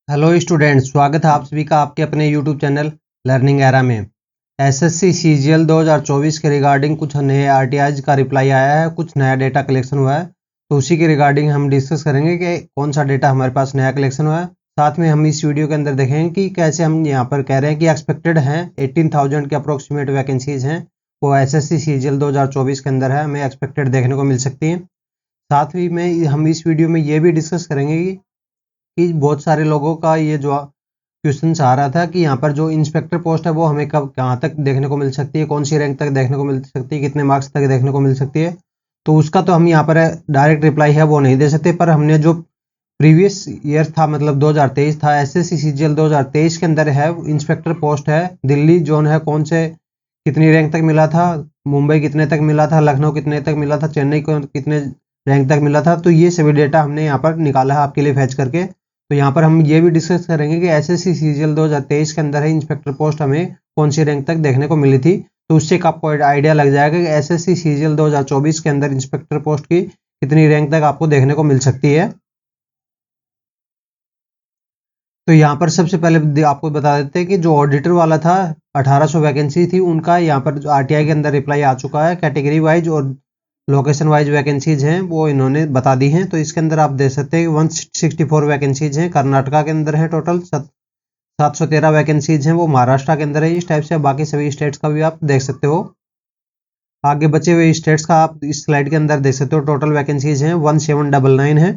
Hello students, स्वागत है आप सभी का आपके अपने यूट्यूब चैनल लर्निंग एरा में। एसएससी सीजीएल 2024 के रिगार्डिंग कुछ नए आरटीआईज का रिप्लाई आया है, कुछ नया डेटा कलेक्शन हुआ है, तो उसी के रिगार्डिंग हम डिस्कस करेंगे कि कौन सा डेटा हमारे पास नया कलेक्शन हुआ है। साथ में हम इस वीडियो के अंदर देखेंगे कि कैसे हम यहाँ पर कह रहे हैं कि एक्सपेक्टेड हैं 18,000 के अप्रोक्सीमेट वैकेंसीज हैं, वो एसएससी सीजीएल 2024 के अंदर है, हमें एक्सपेक्टेड देखने को मिल सकती हैं। साथ ही में हम इस वीडियो में ये भी डिस्कस करेंगे कि बहुत सारे लोगों का ये जो क्वेश्चन आ रहा था कि यहाँ पर जो इंस्पेक्टर पोस्ट है वो हमें कब कहाँ तक देखने को मिल सकती है, कौन सी रैंक तक देखने को मिल सकती है, कितने मार्क्स तक देखने को मिल सकती है। तो उसका तो हम यहाँ पर डायरेक्ट रिप्लाई है वो नहीं दे सकते, पर हमने जो प्रीवियस ईयर था मतलब 2023 था, एसएससी सीजीएल 2023 के अंदर है इंस्पेक्टर पोस्ट है, दिल्ली जोन है, कौन से कितनी रैंक तक मिला था, मुंबई कितने तक मिला था, लखनऊ कितने तक मिला था, चेन्नई को कितने रैंक तक मिला था। तो ये सभी डेटा हमने यहाँ पर निकाला है आपके लिए फैच करके। तो यहाँ पर हम ये भी डिस्कस करेंगे कि एसएससी सीजीएल 2023 के अंदर है इंस्पेक्टर पोस्ट हमें कौन सी रैंक तक देखने को मिली थी। तो उससे आपको आइडिया लग जाएगा कि एसएससी सीजीएल 2024 के अंदर इंस्पेक्टर पोस्ट की कितनी रैंक तक आपको देखने को मिल सकती है। तो यहाँ पर सबसे पहले आपको बता देते हैं कि जो ऑडिटर वाला था 1800 वैकेंसी थी, उनका यहाँ पर जो आरटीआई के अंदर रिप्लाई आ चुका है। कैटेगरी वाइज और लोकेशन वाइज वैकेंसीज हैं वो इन्होंने बता दी हैं। तो इसके अंदर आप देख सकते हैं 164 वैकेंसीज हैं, कर्नाटका के अंदर है टोटल 713 वैकेंसीज हैं, वो महाराष्ट्र के अंदर है। इस टाइप से बाकी सभी स्टेट्स का भी आप देख सकते हो। आगे बचे हुए स्टेट्स का आप इस स्लाइड के अंदर देख सकते हो। टोटल वैकेंसीज हैं 1799 है।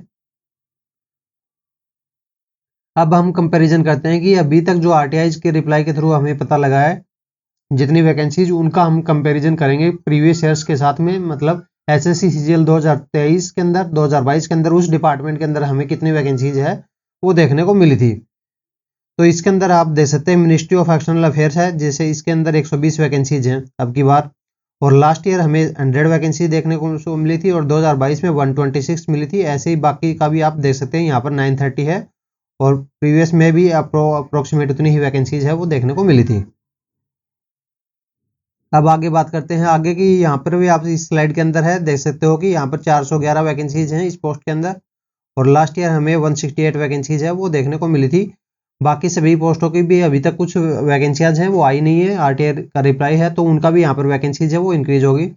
अब हम कंपैरिजन करते हैं कि अभी तक जो आरटीआई के रिप्लाई के थ्रू हमें पता लगा है जितनी वैकेंसीज, उनका हम कंपैरिजन करेंगे प्रीवियस ईयर्स के साथ में। मतलब एसएससी सीजीएल 2023 के अंदर 2022 के अंदर उस डिपार्टमेंट के अंदर हमें कितनी वैकेंसीज है वो देखने को मिली थी। तो इसके अंदर आप देख सकते हैं मिनिस्ट्री ऑफ एक्सटर्नल अफेयर्स है, जैसे इसके अंदर 120 वैकेंसीज हैं अब की बार, और लास्ट ईयर हमें 100 वैकेंसी देखने को मिली थी और 2022 में 126 मिली थी। ऐसे ही बाकी का भी आप देख सकते हैं, यहाँ पर 930 है और प्रीवियस में भी अप्रोक्सीमेट उतनी ही वैकेंसीज है वो देखने को मिली थी। अब आगे बात करते हैं आगे की। यहाँ पर भी आप इस स्लाइड के अंदर है देख सकते हो कि यहाँ पर 411 वैकेंसीज हैं इस पोस्ट के अंदर, और लास्ट ईयर हमें 168 वैकेंसीज है वो देखने को मिली थी। बाकी सभी पोस्टों की भी अभी तक कुछ वैकेंसीज हैं वो आई नहीं है, आरटीआई का रिप्लाई है तो उनका भी यहाँ पर वैकेंसीज है वो इंक्रीज होगी।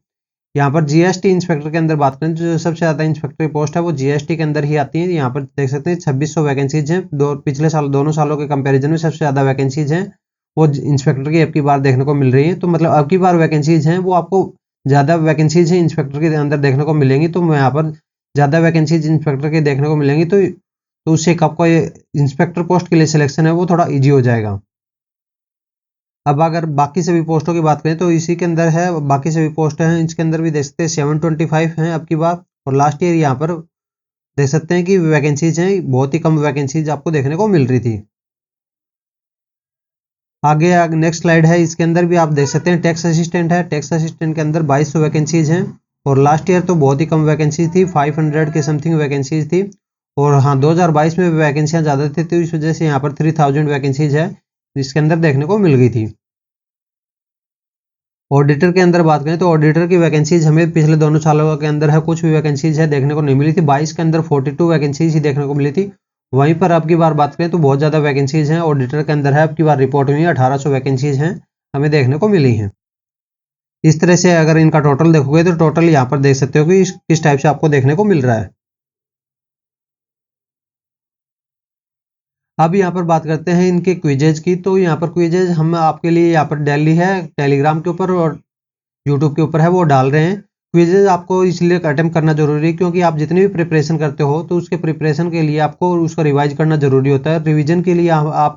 यहाँ पर जीएसटी इंस्पेक्टर के अंदर बात करें, जो सबसे ज़्यादा इंस्पेक्टर पोस्ट है वो जीएसटी के अंदर ही आती है। यहाँ पर देख सकते हैं 2600 वैकेंसीज हैं, पिछले साल दोनों सालों के कंपैरिजन में सबसे ज़्यादा वैकेंसीज हैं वो इंस्पेक्टर की अब की बार देखने को मिल रही है। तो मतलब अब की बार वैकेंसीज हैं वो आपको ज़्यादा वैकेंसीज हैं इंस्पेक्टर के अंदर देखने को मिलेंगी। तो यहाँ पर ज़्यादा वैकेंसीज इंस्पेक्टर के देखने को मिलेंगी, तो उससे आपको ये इंस्पेक्टर पोस्ट के लिए सिलेक्शन है वो थोड़ा ईजी हो जाएगा। अब अगर बाकी सभी पोस्टों की बात करें तो इसी के अंदर है बाकी सभी पोस्ट हैं, इसके अंदर भी देख सकते हैं 725 हैं अब की बार, और लास्ट ईयर यहाँ पर देख सकते हैं कि वैकेंसीज हैं बहुत ही कम वैकेंसीज आपको देखने को मिल रही थी। आगे नेक्स्ट स्लाइड है, इसके अंदर भी आप देख सकते हैं टैक्स असिस्टेंट है। टैक्स असिस्टेंट के अंदर 2200 वैकेंसीज हैं और लास्ट ईयर तो बहुत ही कम वैकेंसी थी, 500 के समथिंग वैकेंसीज थी। और हाँ 2022 में वैकेंसियाँ ज़्यादा थी तो इस वजह से यहाँ पर 3000 वैकेंसीज है जिसके अंदर देखने को मिल गई थी। ऑडिटर के अंदर बात करें तो ऑडिटर की वैकेंसीज हमें पिछले दोनों सालों के अंदर है कुछ भी वैकेंसीज है देखने को नहीं मिली थी। 22 के अंदर 42 वैकेंसीज ही देखने को मिली थी। वहीं पर अब की बार बात करें तो बहुत ज़्यादा वैकेंसीज हैं ऑडिटर के अंदर है। अब की बार रिपोर्ट हुई 1800 वैकेंसीज हैं हमें देखने को मिली हैं। इस तरह से अगर इनका टोटल देखोगे तो टोटल यहाँ पर देख सकते हो कि किस टाइप से आपको देखने को मिल रहा है। अब यहाँ पर बात करते हैं इनके क्विजेज की। तो यहाँ पर क्विजेज हम आपके लिए यहाँ पर डेली है टेलीग्राम के ऊपर और यूट्यूब के ऊपर है वो डाल रहे हैं। क्विजेज आपको इसलिए अटेम्प्ट करना जरूरी है क्योंकि आप जितनी भी प्रिपरेशन करते हो तो उसके प्रिपरेशन के लिए आपको उसका रिवाइज करना जरूरी होता है। रिवीजन के लिए आप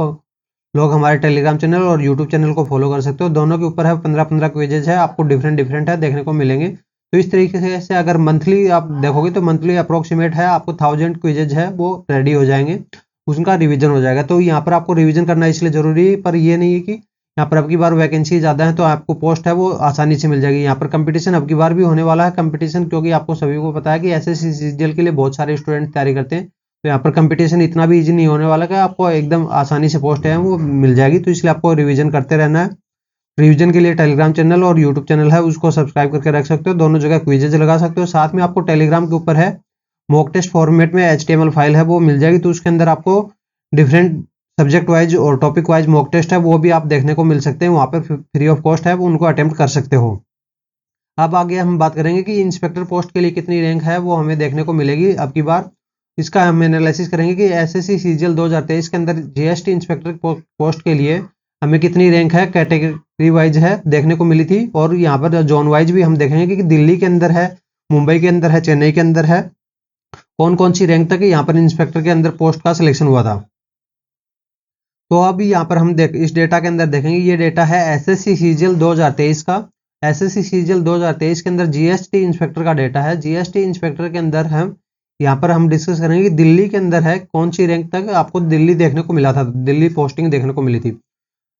लोग हमारे टेलीग्राम चैनल और यूट्यूब चैनल को फॉलो कर सकते हो। दोनों के ऊपर है 15-15 क्विजेज है, आपको डिफरेंट डिफरेंट है देखने को मिलेंगे। तो इस तरीके से अगर मंथली आप देखोगे तो मंथली अप्रोक्सीमेट है आपको 1000 क्विजेज है वो रेडी हो जाएंगे, उसका रिवीजन हो जाएगा। तो यहाँ पर आपको रिवीजन करना इसलिए जरूरी है, पर ये नहीं है कि यहाँ पर अब की बार वैकेंसी ज़्यादा है तो आपको पोस्ट है वो आसानी से मिल जाएगी। यहाँ पर कंपटीशन अब की बार भी होने वाला है कंपटीशन, क्योंकि आपको सभी को पता है कि एसएससी सीजीएल के लिए बहुत सारे स्टूडेंट तैयारी करते हैं। तो यहाँ पर कंपटीशन इतना भी इजी नहीं होने वाला कि आपको एकदम आसानी से पोस्ट है वो मिल जाएगी। तो इसलिए आपको रिवीजन करते रहना है। रिवीजन के लिए टेलीग्राम चैनल और यूट्यूब चैनल है उसको सब्सक्राइब करके रख सकते हो, दोनों जगह क्विजेज लगा सकते हो। साथ में आपको टेलीग्राम के ऊपर है मॉक टेस्ट फॉर्मेट में HTML फाइल है वो मिल जाएगी, तो उसके अंदर आपको डिफरेंट सब्जेक्ट वाइज और टॉपिक वाइज मॉक टेस्ट है वो भी आप देखने को मिल सकते हैं, वहाँ पर फ्री ऑफ कॉस्ट है, वो उनको अटेम्प्ट कर सकते हो। अब आगे हम बात करेंगे कि इंस्पेक्टर पोस्ट के लिए कितनी रैंक है वो हमें देखने को मिलेगी अब की बार। इसका हम एनालिसिस करेंगे कि एसएससी सीजीएल 2023 के अंदर जीएसटी इंस्पेक्टर पोस्ट के लिए हमें कितनी रैंक है, कैटेगरी वाइज है देखने को मिली थी, और यहाँ पर जोन वाइज भी हम देखेंगे कि दिल्ली के अंदर है, मुंबई के अंदर है, चेन्नई के अंदर है, कौन कौन सी रैंक तक यहाँ पर इंस्पेक्टर के अंदर पोस्ट का सिलेक्शन हुआ था। तो अब यहाँ पर हम इस डेटा के अंदर देखेंगे, ये डेटा है एसएससी सीजीएल 2023 का। एसएससी सीजीएल 2023 के अंदर जीएसटी इंस्पेक्टर का डेटा है। जीएसटी इंस्पेक्टर के अंदर हम यहाँ पर हम डिस्कस करेंगे कि दिल्ली के अंदर है कौन सी रैंक तक आपको दिल्ली देखने को मिला था, दिल्ली पोस्टिंग देखने को मिली थी।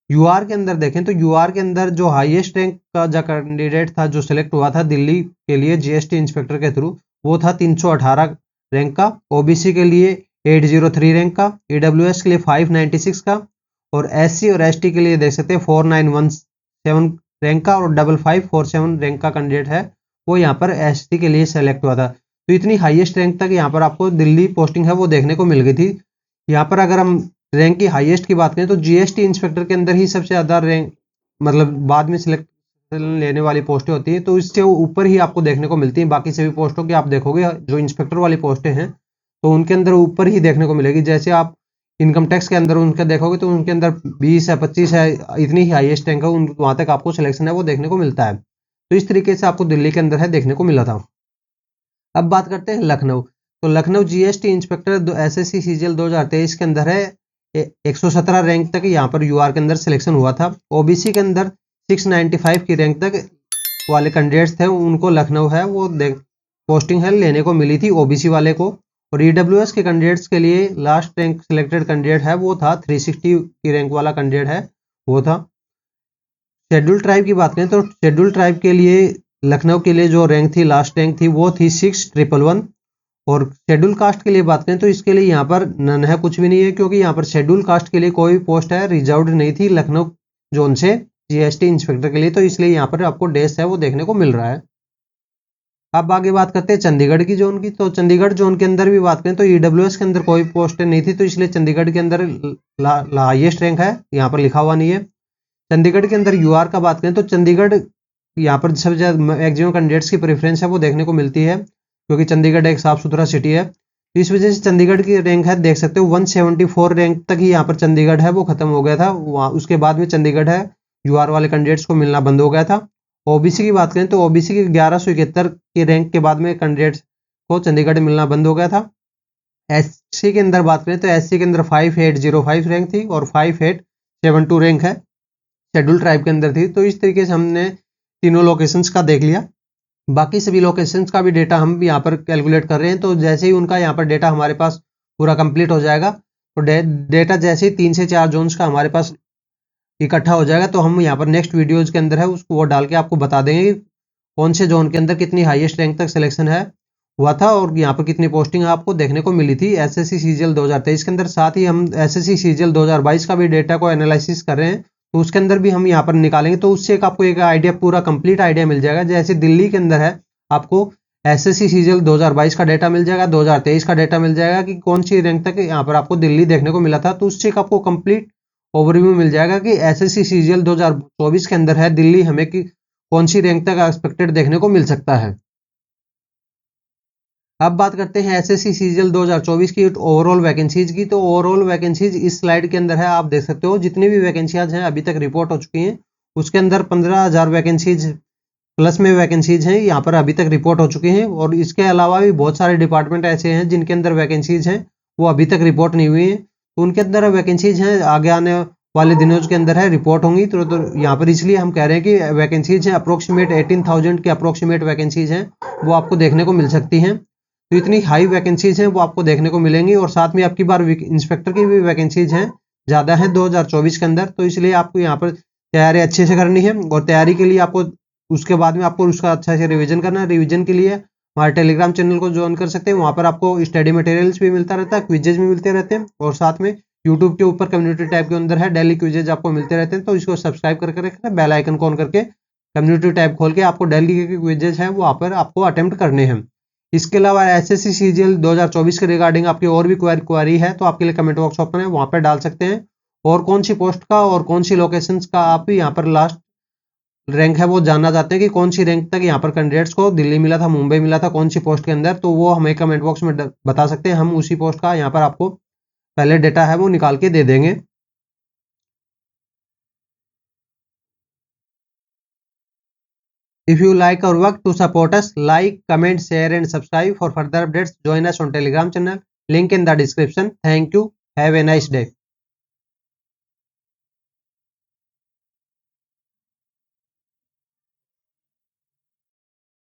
यूआर के अंदर देखें तो यूआर के अंदर जो हाईएस्ट रैंक का जो कैंडिडेट था जो सिलेक्ट हुआ था दिल्ली के लिए जीएसटी इंस्पेक्टर के थ्रू, वो था 318 रैंक का। ओबीसी के लिए 803 रैंक का, ईडब्ल्यूएस के लिए 596 का, और एससी और एसटी के लिए देख सकते हैं 4917 रैंक का, और 5547 रैंक का कैंडिडेट है वो यहाँ पर एसटी के लिए सेलेक्ट हुआ था। तो इतनी हाईएस्ट रैंक तक यहाँ पर आपको दिल्ली पोस्टिंग है वो देखने को मिल गई थी। यहाँ पर अगर हम रैंक की हाईएस्ट की बात करें तो जीएसटी इंस्पेक्टर के अंदर ही सबसे ज़्यादा रैंक, मतलब बाद में सिलेक्ट लेने वाली पोस्टें होती हैं, तो इससे ऊपर ही आपको देखने को मिलती हैं। बाकी सभी पोस्टों की आप देखोगे जो इंस्पेक्टर वाली पोस्टें हैं तो उनके अंदर ऊपर ही देखने को मिलेगी। जैसे आप इनकम टैक्स के अंदर उनका देखोगे तो उनके अंदर 20 है, 25 है, इतनी ही हाईएस्ट रैंक है, वहाँ तक आपको सिलेक्शन है वो देखने को मिलता है। तो इस तरीके से आपको दिल्ली के अंदर है देखने को मिला था। अब बात करते हैं लखनऊ। तो Lucknow GST inspector SSC CGL 2023 के अंदर है 117 रैंक तक यहाँ पर यूआर के अंदर सिलेक्शन हुआ था। ओबीसी के अंदर 695 की रैंक तक वाले कैंडिडेट्स थे उनको लखनऊ है वो पोस्टिंग है लेने को मिली थी ओबीसी वाले को। और ईडब्ल्यूएस के कैंडिडेट्स के लिए लास्ट रैंक सिलेक्टेड कैंडिडेट है वो था 360 की रैंक वाला कैंडिडेट है वो था। शेड्यूल ट्राइब की बात करें तो शेड्यूल ट्राइब के लिए लखनऊ के लिए जो रैंक थी, लास्ट रैंक थी वो थी 6111। और शेड्यूल कास्ट के लिए बात करें तो इसके लिए यहाँ पर नन है, कुछ भी नहीं है, क्योंकि यहाँ पर शेड्यूल कास्ट के लिए कोई पोस्ट है रिजर्व्ड नहीं थी लखनऊ जोन से जीएसटी इंस्पेक्टर के लिए, तो इसलिए यहाँ पर आपको डेस्क है वो देखने को मिल रहा है। अब आगे बात करते हैं चंडीगढ़ की जोन की। तो चंडीगढ़ जोन के अंदर भी बात करें तो ईडब्ल्यूएस के अंदर कोई पोस्ट नहीं थी, तो इसलिए चंडीगढ़ के अंदर हाईएस्ट रैंक है, यहाँ पर लिखा हुआ नहीं है। चंडीगढ़ के अंदर यूआर का बात करें तो चंडीगढ़ यहाँ पर सबसे ज़्यादा मैक्सिमम कैंडिडेट्स की प्रेफरेंस है वो देखने को मिलती है, क्योंकि चंडीगढ़ एक साफ सुथरा सिटी है। इस वजह से चंडीगढ़ की रैंक है देख सकते हो 174 रैंक तक ही यहाँ पर चंडीगढ़ है वो खत्म हो गया था। वहाँ उसके बाद में चंडीगढ़ है यूआर वाले कैंडिडेट्स को मिलना बंद हो गया था। ओबीसी की बात करें तो ओबीसी की 1171 की रैंक के बाद में कैंडिडेट्स को चंडीगढ़ मिलना बंद हो गया था। एससी के अंदर बात करें तो एससी के अंदर 5805 रैंक थी और 5872 रैंक है शेड्यूल ट्राइब के अंदर थी। तो इस तरीके से हमने तीनों लोकेशंस का देख लिया। बाकी सभी लोकेशंस का भी डेटा हम यहाँ पर कैलकुलेट कर रहे हैं, तो जैसे ही उनका यहाँ पर डेटा हमारे पास पूरा कंप्लीट हो जाएगा तो डेटा जैसे ही 3 से 4 जोन्स का हमारे पास इकट्ठा हो जाएगा तो हम यहाँ पर नेक्स्ट वीडियोज़ के अंदर है उसको वो डाल के आपको बता देंगे कि कौन से जोन के अंदर कितनी हाईएस्ट रैंक तक सिलेक्शन है हुआ था और यहाँ पर कितनी पोस्टिंग आपको देखने को मिली थी एसएससी सीजीएल 2023 के अंदर। साथ ही हम एसएससी सीजीएल 2022 का भी डेटा को एनालिसिस कर रहे हैं, तो उसके अंदर भी हम यहाँ पर निकालेंगे, तो उससे आपको एक आइडिया, पूरा कंप्लीट आइडिया मिल जाएगा। जैसे दिल्ली के अंदर है आपको एसएससी सीजीएल 2022 का डेटा मिल जाएगा, 2023 का डेटा मिल जाएगा कि कौन सी रैंक तक यहाँ पर आपको दिल्ली देखने को मिला था, तो उससे आपको कंप्लीट ओवरव्यू मिल जाएगा कि एसएससी सीजीएल 2024 के अंदर है दिल्ली हमें कि कौन सी रैंक तक एक्सपेक्टेड देखने को मिल सकता है। अब बात करते हैं एसएससी सीजीएल 2024 की ओवरऑल वैकेंसीज की। तो ओवरऑल वैकेंसीज इस स्लाइड के अंदर है, आप देख सकते हो जितनी भी वैकेंसीज हैं अभी तक रिपोर्ट हो चुकी हैं उसके अंदर 15,000 वैकेंसीज प्लस में वैकेंसीज हैं यहाँ पर अभी तक रिपोर्ट हो चुकी हैं। और इसके अलावा भी बहुत सारे डिपार्टमेंट ऐसे हैं जिनके अंदर वैकेंसीज हैं वो अभी तक रिपोर्ट नहीं हुई हैं, तो उनके अंदर वैकेंसीज हैं, आगे आने वाले दिनों के अंदर है रिपोर्ट होंगी। तो यहाँ पर इसलिए हम कह रहे हैं कि वैकेंसीज हैं अप्रोक्सीमेट 18,000 के अप्रोक्सीमेट वैकेंसीज हैं वो आपको देखने को मिल सकती हैं। तो इतनी हाई वैकेंसीज हैं वो आपको देखने को मिलेंगी। और साथ में आपकी बार इंस्पेक्टर की भी वैकेंसीज हैं, ज़्यादा हैं 2024 के अंदर, तो इसलिए आपको यहाँ पर तैयारी अच्छे से करनी है। और तैयारी के लिए आपको उसके बाद में आपको उसका अच्छा से रिवीजन करना है। रिवीजन के लिए हमारे टेलीग्राम चैनल को ज्वाइन कर सकते हैं, वहाँ पर आपको स्टडी मटेरियल्स भी मिलता रहता है, क्विजेज भी मिलते रहते हैं, और साथ में यूट्यूब के ऊपर कम्युनिटी टैब के अंदर है डेली क्विजेज आपको मिलते रहते हैं। तो इसको सब्सक्राइब करके रखना, बेल आइकन को ऑन करके कम्युनिटी टैब खोल के आपको डेली के क्विजेज हैं वहाँ पर आपको अटेम्प्ट करने हैं। इसके अलावा एसएससी सीजीएल 2024 के रिगार्डिंग आपकी और भी क्वेरी है तो आपके लिए कमेंट बॉक्स ओपन है, वहां पर डाल सकते हैं। और कौन सी पोस्ट का और कौन सी लोकेशंस का आप यहाँ पर लास्ट रैंक है वो जानना चाहते हैं कि कौन सी रैंक तक यहाँ पर कैंडिडेट्स को दिल्ली मिला था, मुंबई मिला था, कौन सी पोस्ट के अंदर, तो वो हमें कमेंट बॉक्स में बता सकते हैं। हम उसी पोस्ट का यहाँ पर आपको पहले डेटा है वो निकाल के दे देंगे। If you like our work, to support us, like, comment, share and subscribe. For further updates, join us on Telegram channel. Link in the description. Thank you. Have a nice day.